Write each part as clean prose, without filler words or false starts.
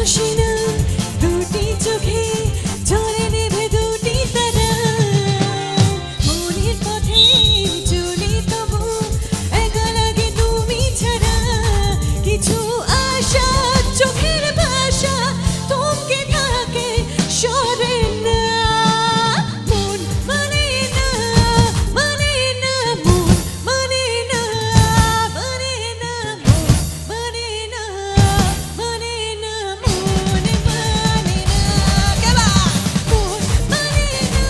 হাসি না দুটি চোখে ঝরে নেবে দুটি তারা মনের পথে চলি তবু একা লাগে তুমি ছাড়া কিছু আশা চোখের ভাষা থমকে থাকে সরে না মন মানে না মানে না মন মানে না মানে না মন মানে না মানে না মন মানে না কেবা মন মানে না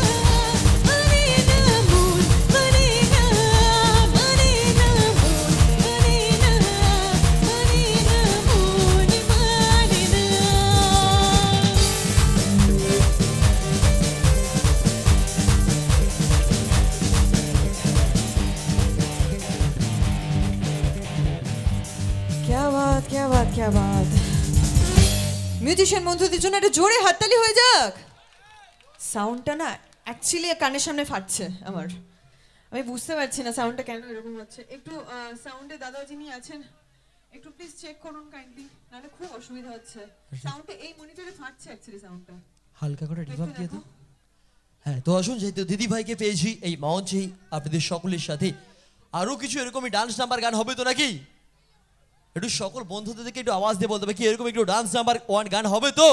মানে না মন মানে না মানে না মন মানে না মানে না মন মানে না क्या बात क्या बात क्या बात মিউজিশিয়ান বন্ধুদের জন্য একটা জোরে হাততালি হয়ে যাক সাউন্ডটা না অ্যাকচুয়ালি কানের সামনে ফাটছে আমার আমি বুঝতে পারছি না সাউন্ডটা কেন এরকম হচ্ছে একটু সাউন্ডে দাদা যিনি আছেন একটু প্লিজ চেক করুন কাইন্ডলি নাহলে খুব অসুবিধা হচ্ছে সাউন্ডটা এই মনিটরে ফাটছে অ্যাকচুয়ালি সাউন্ডটা হালকা করে রিভার্ব দিয়ে দাও। হ্যাঁ, তো আসুন যেহেতু দিদি ভাইকে পেয়েছি এই মঞ্চেই আপনাদের সকলের সাথে আরো কিছু এরকমই ডান্স নাম্বার গান হবে তো নাকি? একটু সকল বন্ধুদেরকে একটু আওয়াজ দিয়ে বলতে হবে কি এরকম একটু ডান্স নাম্বার ওয়ান গান হবে তো?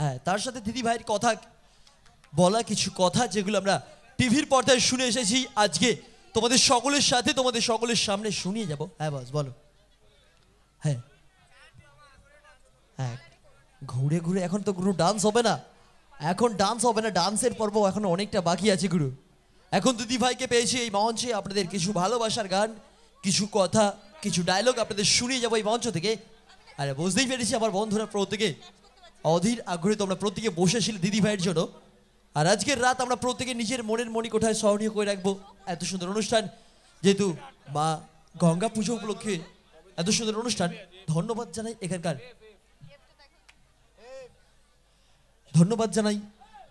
হ্যাঁ, তার সাথে দিদি ভাইয়ের কথা বলা কিছু কথা যেগুলো আমরা টিভির পর্দায় শুনে এসেছি আজকে তোমাদের সকলের সাথে তোমাদের সকলের সামনে শুনিয়ে যাব। হ্যাঁ বস বলো। হ্যাঁ হ্যাঁ, ঘুরে ঘুরে এখন তো গুরু ডান্স হবে না, এখন ডান্স হবে না, ডান্সের পর্ব এখন অনেকটা বাকি আছে গুরু। এখন দিদি ভাইকে পেয়েছি এই মঞ্চে আপনাদের কিছু ভালোবাসার গান, কিছু কথা, কিছু ডায়লগ আপনাদের শুনিয়ে যাবো এই মঞ্চ থেকে। আর বুঝতেই পেরেছি আমার বন্ধুরা প্রত্যেকে অধীর আগ্রহে তোমরা প্রত্যেকে বসেছিলে দিদি ভাইয়ের জন্য। আর আজকের রাত আমরা প্রত্যেকে নিজের মনের মণিকোঠায় স্মরণীয় করে রাখবো এত সুন্দর অনুষ্ঠান, যেহেতু মা গঙ্গা পুজো উপলক্ষে এত সুন্দর অনুষ্ঠান। ধন্যবাদ জানাই এখানকার, ধন্যবাদ জানাই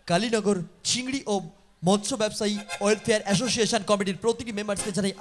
কালীনগর চিংড়ি ও মৎস্য ব্যবসায়ী ওয়েলফেয়ার অ্যাসোসিয়েশন কমিটির প্রতিটি মেম্বার্সকে জানাই